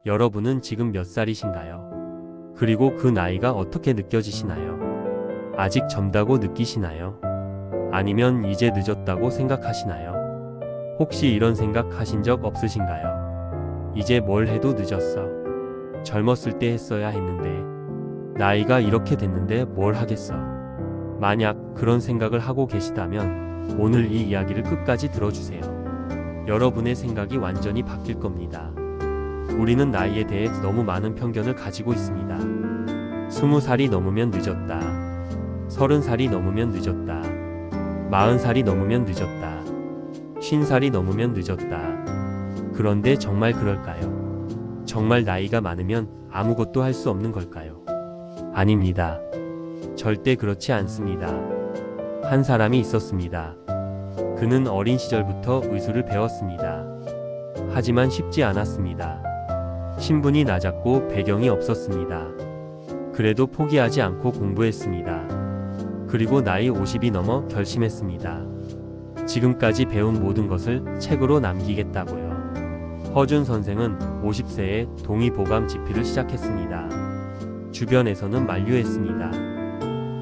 여러분은 지금 몇 살이신가요? 그리고 그 나이가 어떻게 느껴지시나요? 아직 젊다고 느끼시나요? 아니면 이제 늦었다고 생각하시나요? 혹시 이런 생각 하신 적 없으신가요? 이제 뭘 해도 늦었어. 젊었을 때 했어야 했는데, 나이가 이렇게 됐는데 뭘 하겠어. 만약 그런 생각을 하고 계시다면 오늘 이 이야기를 끝까지 들어주세요. 여러분의 생각이 완전히 바뀔 겁니다. 우리는 나이에 대해 너무 많은 편견을 가지고 있습니다. 20살이 넘으면 늦었다. 30살이 넘으면 늦었다. 40살이 넘으면 늦었다. 50살이 넘으면 늦었다. 그런데 정말 그럴까요? 정말 나이가 많으면 아무것도 할 수 없는 걸까요? 아닙니다. 절대 그렇지 않습니다. 한 사람이 있었습니다. 그는 어린 시절부터 의술을 배웠습니다. 하지만 쉽지 않았습니다. 신분이 낮았고 배경이 없었습니다. 그래도 포기하지 않고 공부했습니다. 그리고 나이 50이 넘어 결심했습니다. 지금까지 배운 모든 것을 책으로 남기겠다고요. 허준 선생은 50세에 동의보감 집필을 시작했습니다. 주변에서는 만류했습니다.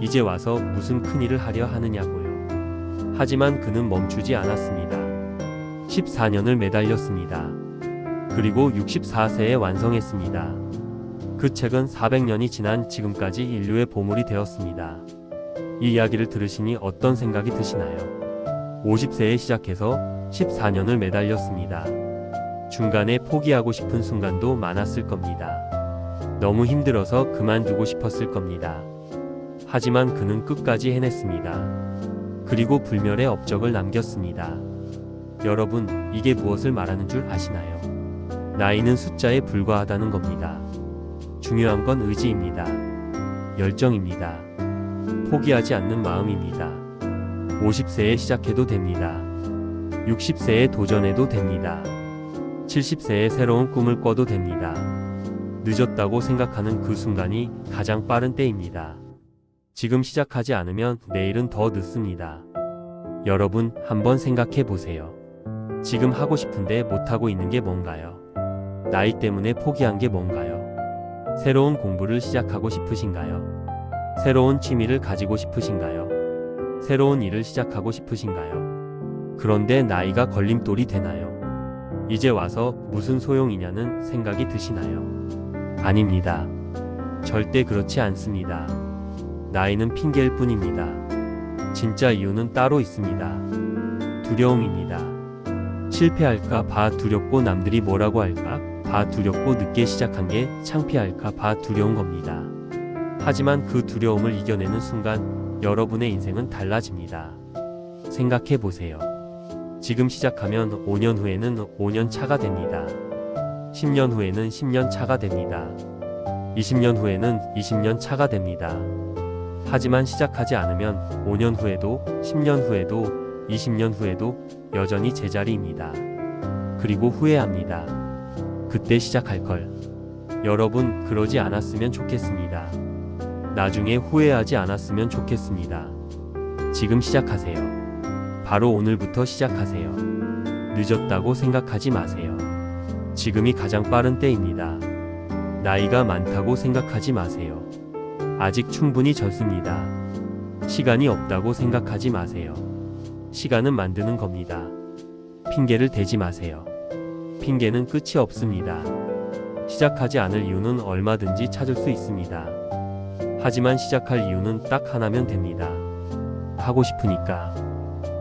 이제 와서 무슨 큰일을 하려 하느냐고요. 하지만 그는 멈추지 않았습니다. 14년을 매달렸습니다. 그리고 64세에 완성했습니다. 그 책은 400년이 지난 지금까지 인류의 보물이 되었습니다. 이 이야기를 들으시니 어떤 생각이 드시나요? 50세에 시작해서 14년을 매달렸습니다. 중간에 포기하고 싶은 순간도 많았을 겁니다. 너무 힘들어서 그만두고 싶었을 겁니다. 하지만 그는 끝까지 해냈습니다. 그리고 불멸의 업적을 남겼습니다. 여러분, 이게 무엇을 말하는 줄 아시나요? 나이는 숫자에 불과하다는 겁니다. 중요한 건 의지입니다. 열정입니다. 포기하지 않는 마음입니다. 50세에 시작해도 됩니다. 60세에 도전해도 됩니다. 70세에 새로운 꿈을 꿔도 됩니다. 늦었다고 생각하는 그 순간이 가장 빠른 때입니다. 지금 시작하지 않으면 내일은 더 늦습니다. 여러분, 한번 생각해 보세요. 지금 하고 싶은데 못하고 있는 게 뭔가요? 나이 때문에 포기한 게 뭔가요? 새로운 공부를 시작하고 싶으신가요? 새로운 취미를 가지고 싶으신가요? 새로운 일을 시작하고 싶으신가요? 그런데 나이가 걸림돌이 되나요? 이제 와서 무슨 소용이냐는 생각이 드시나요? 아닙니다. 절대 그렇지 않습니다. 나이는 핑계일 뿐입니다. 진짜 이유는 따로 있습니다. 두려움입니다. 실패할까 봐 두렵고 남들이 뭐라고 할까 봐 두렵고 늦게 시작한 게 창피할까 봐 두려운 겁니다. 하지만 그 두려움을 이겨내는 순간 여러분의 인생은 달라집니다. 생각해 보세요. 지금 시작하면 5년 후에는 5년 차가 됩니다. 10년 후에는 10년 차가 됩니다. 20년 후에는 20년 차가 됩니다. 하지만 시작하지 않으면 5년 후에도 10년 후에도 20년 후에도 여전히 제자리입니다. 그리고 후회합니다. 그때 시작할 걸. 여러분, 그러지 않았으면 좋겠습니다. 나중에 후회하지 않았으면 좋겠습니다. 지금 시작하세요. 바로 오늘부터 시작하세요. 늦었다고 생각하지 마세요. 지금이 가장 빠른 때입니다. 나이가 많다고 생각하지 마세요. 아직 충분히 젊습니다. 시간이 없다고 생각하지 마세요. 시간은 만드는 겁니다. 핑계를 대지 마세요. 핑계는 끝이 없습니다. 시작하지 않을 이유는 얼마든지 찾을 수 있습니다. 하지만 시작할 이유는 딱 하나면 됩니다. 하고 싶으니까.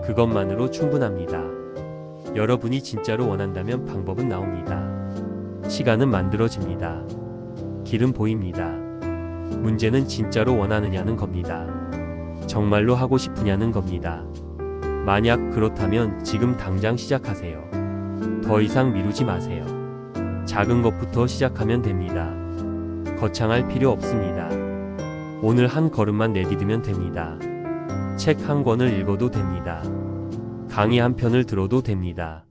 그것만으로 충분합니다. 여러분이 진짜로 원한다면 방법은 나옵니다. 시간은 만들어집니다. 길은 보입니다. 문제는 진짜로 원하느냐는 겁니다. 정말로 하고 싶으냐는 겁니다. 만약 그렇다면 지금 당장 시작하세요. 더 이상 미루지 마세요. 작은 것부터 시작하면 됩니다. 거창할 필요 없습니다. 오늘 한 걸음만 내디디면 됩니다. 책 한 권을 읽어도 됩니다. 강의 한 편을 들어도 됩니다.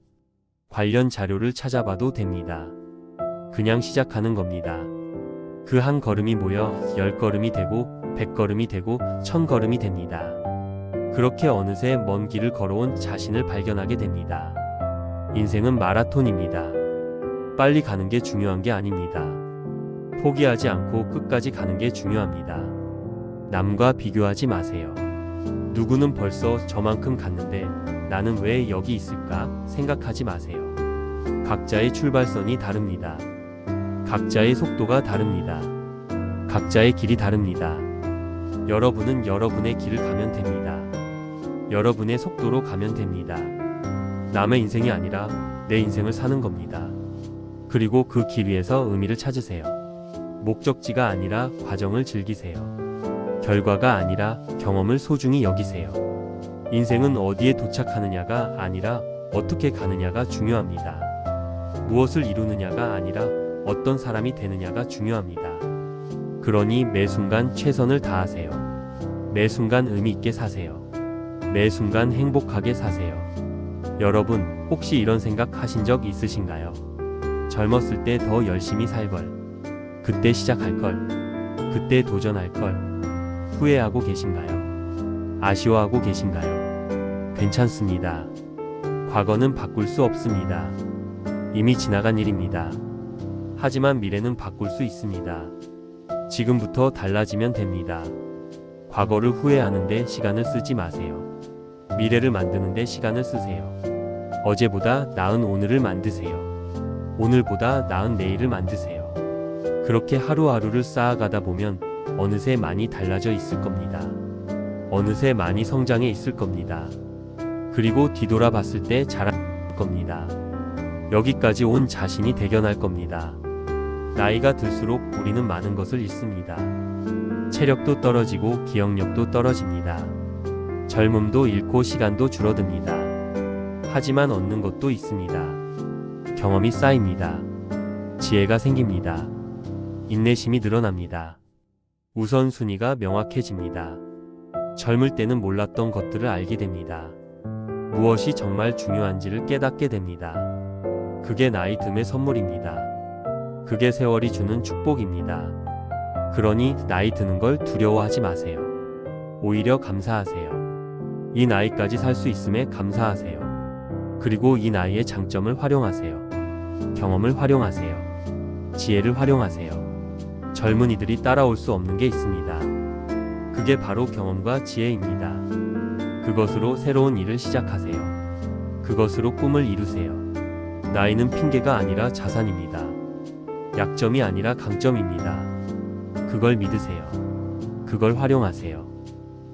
관련 자료를 찾아봐도 됩니다. 그냥 시작하는 겁니다. 그 한 걸음이 모여 10걸음이 되고 100걸음이 되고 1000걸음이 됩니다. 그렇게 어느새 먼 길을 걸어온 자신을 발견하게 됩니다. 인생은 마라톤입니다. 빨리 가는 게 중요한 게 아닙니다. 포기하지 않고 끝까지 가는 게 중요합니다. 남과 비교하지 마세요. 누구는 벌써 저만큼 갔는데 나는 왜 여기 있을까 생각하지 마세요. 각자의 출발선이 다릅니다. 각자의 속도가 다릅니다. 각자의 길이 다릅니다. 여러분은 여러분의 길을 가면 됩니다. 여러분의 속도로 가면 됩니다. 남의 인생이 아니라 내 인생을 사는 겁니다. 그리고 그 길 위에서 의미를 찾으세요. 목적지가 아니라 과정을 즐기세요. 결과가 아니라 경험을 소중히 여기세요. 인생은 어디에 도착하느냐가 아니라 어떻게 가느냐가 중요합니다. 무엇을 이루느냐가 아니라 어떤 사람이 되느냐가 중요합니다. 그러니 매 순간 최선을 다하세요. 매 순간 의미 있게 사세요. 매 순간 행복하게 사세요. 여러분, 혹시 이런 생각 하신 적 있으신가요? 젊었을 때 더 열심히 살걸. 그때 시작할걸. 그때 도전할걸. 후회하고 계신가요? 아쉬워하고 계신가요? 괜찮습니다. 과거는 바꿀 수 없습니다. 이미 지나간 일입니다. 하지만 미래는 바꿀 수 있습니다. 지금부터 달라지면 됩니다. 과거를 후회하는데 시간을 쓰지 마세요. 미래를 만드는데 시간을 쓰세요. 어제보다 나은 오늘을 만드세요. 오늘보다 나은 내일을 만드세요. 그렇게 하루하루를 쌓아가다 보면 어느새 많이 달라져 있을 겁니다. 어느새 많이 성장해 있을 겁니다. 그리고 뒤돌아봤을 때 자랄 겁니다. 여기까지 온 자신이 대견할 겁니다. 나이가 들수록 우리는 많은 것을 잃습니다. 체력도 떨어지고 기억력도 떨어집니다. 젊음도 잃고 시간도 줄어듭니다. 하지만 얻는 것도 있습니다. 경험이 쌓입니다. 지혜가 생깁니다. 인내심이 늘어납니다. 우선순위가 명확해집니다. 젊을 때는 몰랐던 것들을 알게 됩니다. 무엇이 정말 중요한지를 깨닫게 됩니다. 그게 나이 듦의 선물입니다. 그게 세월이 주는 축복입니다. 그러니 나이 드는 걸 두려워하지 마세요. 오히려 감사하세요. 이 나이까지 살 수 있음에 감사하세요. 그리고 이 나이의 장점을 활용하세요. 경험을 활용하세요. 지혜를 활용하세요. 젊은이들이 따라올 수 없는 게 있습니다. 그게 바로 경험과 지혜입니다. 그것으로 새로운 일을 시작하세요. 그것으로 꿈을 이루세요. 나이는 핑계가 아니라 자산입니다. 약점이 아니라 강점입니다. 그걸 믿으세요. 그걸 활용하세요.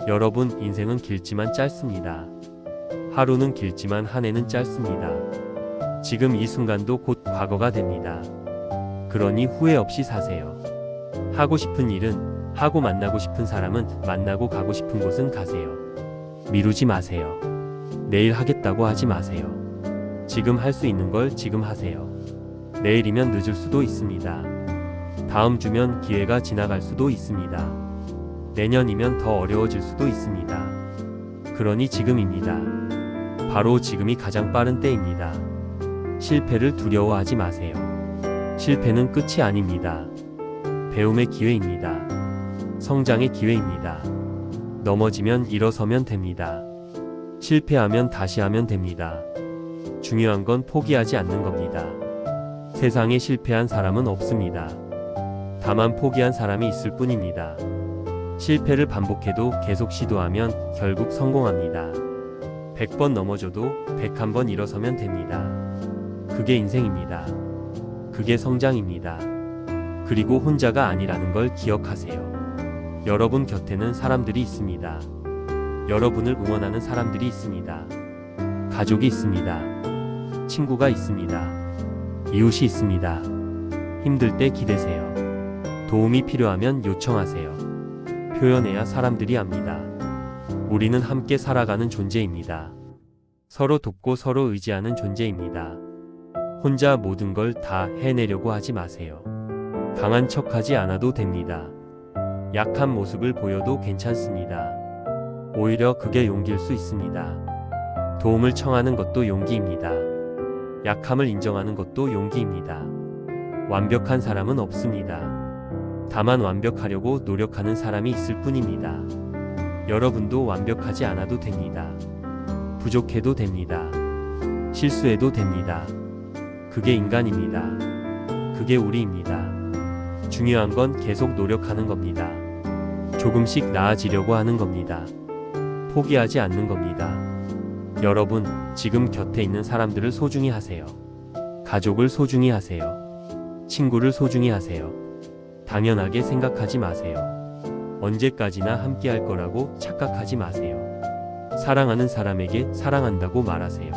여러분, 인생은 길지만 짧습니다. 하루는 길지만 한 해는 짧습니다. 지금 이 순간도 곧 과거가 됩니다. 그러니 후회 없이 사세요. 하고 싶은 일은 하고 만나고 싶은 사람은 만나고 가고 싶은 곳은 가세요. 미루지 마세요. 내일 하겠다고 하지 마세요. 지금 할 수 있는 걸 지금 하세요. 내일이면 늦을 수도 있습니다. 다음 주면 기회가 지나갈 수도 있습니다. 내년이면 더 어려워질 수도 있습니다. 그러니 지금입니다. 바로 지금이 가장 빠른 때입니다. 실패를 두려워하지 마세요. 실패는 끝이 아닙니다. 배움의 기회입니다. 성장의 기회입니다. 넘어지면 일어서면 됩니다. 실패하면 다시 하면 됩니다. 중요한 건 포기하지 않는 겁니다. 세상에 실패한 사람은 없습니다. 다만 포기한 사람이 있을 뿐입니다. 실패를 반복해도 계속 시도하면 결국 성공합니다. 100번 넘어져도 101번 일어서면 됩니다. 그게 인생입니다. 그게 성장입니다. 그리고 혼자가 아니라는 걸 기억하세요. 여러분 곁에는 사람들이 있습니다. 여러분을 응원하는 사람들이 있습니다. 가족이 있습니다. 친구가 있습니다. 이웃이 있습니다. 힘들 때 기대세요. 도움이 필요하면 요청하세요. 표현해야 사람들이 압니다. 우리는 함께 살아가는 존재입니다. 서로 돕고 서로 의지하는 존재입니다. 혼자 모든 걸 다 해내려고 하지 마세요. 강한 척하지 않아도 됩니다. 약한 모습을 보여도 괜찮습니다. 오히려 그게 용기일 수 있습니다. 도움을 청하는 것도 용기입니다. 약함을 인정하는 것도 용기입니다. 완벽한 사람은 없습니다. 다만 완벽하려고 노력하는 사람이 있을 뿐입니다. 여러분도 완벽하지 않아도 됩니다. 부족해도 됩니다. 실수해도 됩니다. 그게 인간입니다. 그게 우리입니다. 중요한 건 계속 노력하는 겁니다. 조금씩 나아지려고 하는 겁니다. 포기하지 않는 겁니다. 여러분, 지금 곁에 있는 사람들을 소중히 하세요. 가족을 소중히 하세요. 친구를 소중히 하세요. 당연하게 생각하지 마세요. 언제까지나 함께 할 거라고 착각하지 마세요. 사랑하는 사람에게 사랑한다고 말하세요.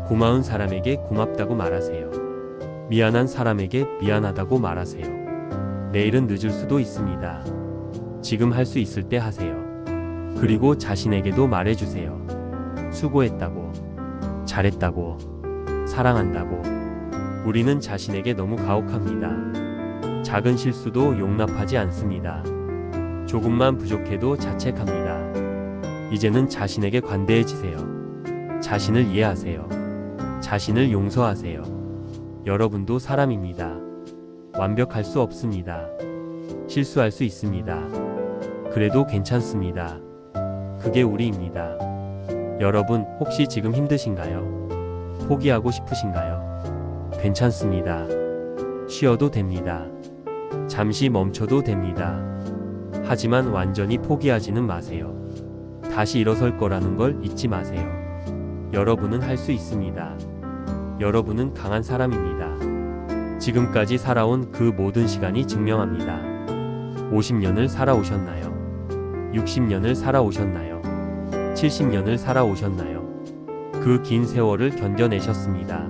고마운 사람에게 고맙다고 말하세요. 미안한 사람에게 미안하다고 말하세요. 내일은 늦을 수도 있습니다. 지금 할 수 있을 때 하세요. 그리고 자신에게도 말해주세요. 수고했다고, 잘했다고, 사랑한다고. 우리는 자신에게 너무 가혹합니다. 작은 실수도 용납하지 않습니다. 조금만 부족해도 자책합니다. 이제는 자신에게 관대해지세요. 자신을 이해하세요. 자신을 용서하세요. 여러분도 사람입니다. 완벽할 수 없습니다. 실수할 수 있습니다. 그래도 괜찮습니다. 그게 우리입니다. 여러분, 혹시 지금 힘드신가요? 포기하고 싶으신가요? 괜찮습니다. 쉬어도 됩니다. 잠시 멈춰도 됩니다. 하지만 완전히 포기하지는 마세요. 다시 일어설 거라는 걸 잊지 마세요. 여러분은 할 수 있습니다. 여러분은 강한 사람입니다. 지금까지 살아온 그 모든 시간이 증명합니다. 50년을 살아오셨나요? 60년을 살아오셨나요? 70년을 살아오셨나요? 그 긴 세월을 견뎌내셨습니다.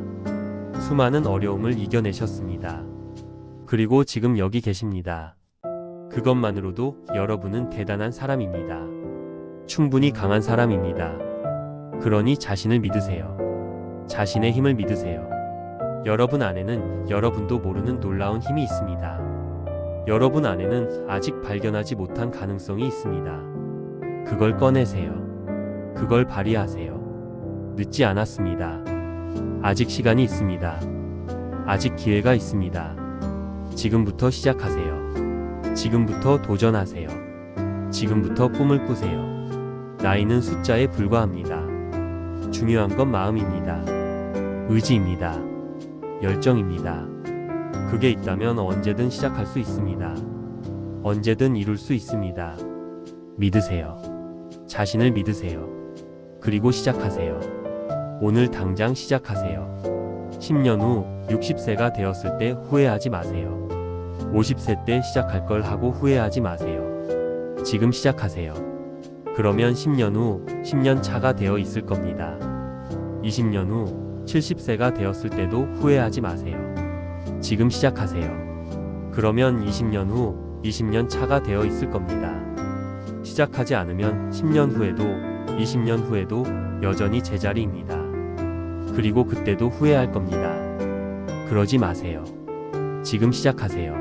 수많은 어려움을 이겨내셨습니다. 그리고 지금 여기 계십니다. 그것만으로도 여러분은 대단한 사람입니다. 충분히 강한 사람입니다. 그러니 자신을 믿으세요. 자신의 힘을 믿으세요. 여러분 안에는 여러분도 모르는 놀라운 힘이 있습니다. 여러분 안에는 아직 발견하지 못한 가능성이 있습니다. 그걸 꺼내세요. 그걸 발휘하세요. 늦지 않았습니다. 아직 시간이 있습니다. 아직 기회가 있습니다. 지금부터 시작하세요. 지금부터 도전하세요. 지금부터 꿈을 꾸세요. 나이는 숫자에 불과합니다. 중요한 건 마음입니다. 의지입니다. 열정입니다. 그게 있다면 언제든 시작할 수 있습니다. 언제든 이룰 수 있습니다. 믿으세요. 자신을 믿으세요. 그리고 시작하세요. 오늘 당장 시작하세요. 10년 후 60세가 되었을 때 후회하지 마세요. 50세 때 시작할 걸 하고 후회하지 마세요. 지금 시작하세요. 그러면 10년 후 10년 차가 되어 있을 겁니다. 20년 후 70세가 되었을 때도 후회하지 마세요. 지금 시작하세요. 그러면 20년 후 20년 차가 되어 있을 겁니다. 시작하지 않으면 10년 후에도 20년 후에도 여전히 제자리입니다. 그리고 그때도 후회할 겁니다. 그러지 마세요. 지금 시작하세요.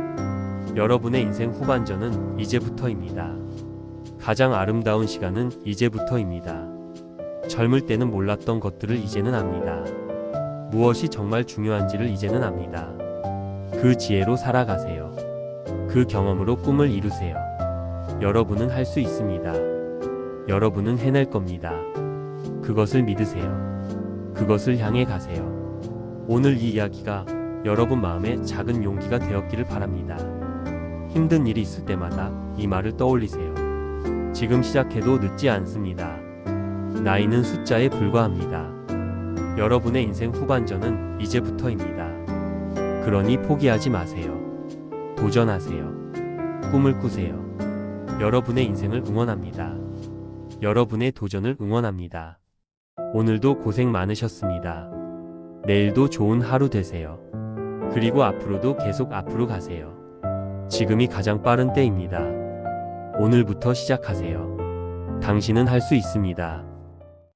여러분의 인생 후반전은 이제부터입니다. 가장 아름다운 시간은 이제부터입니다. 젊을 때는 몰랐던 것들을 이제는 압니다. 무엇이 정말 중요한지를 이제는 압니다. 그 지혜로 살아가세요. 그 경험으로 꿈을 이루세요. 여러분은 할 수 있습니다. 여러분은 해낼 겁니다. 그것을 믿으세요. 그것을 향해 가세요. 오늘 이 이야기가 여러분 마음에 작은 용기가 되었기를 바랍니다. 힘든 일이 있을 때마다 이 말을 떠올리세요. 지금 시작해도 늦지 않습니다. 나이는 숫자에 불과합니다. 여러분의 인생 후반전은 이제부터입니다. 그러니 포기하지 마세요. 도전하세요. 꿈을 꾸세요. 여러분의 인생을 응원합니다. 여러분의 도전을 응원합니다. 오늘도 고생 많으셨습니다. 내일도 좋은 하루 되세요. 그리고 앞으로도 계속 앞으로 가세요. 지금이 가장 빠른 때입니다. 오늘부터 시작하세요. 당신은 할 수 있습니다.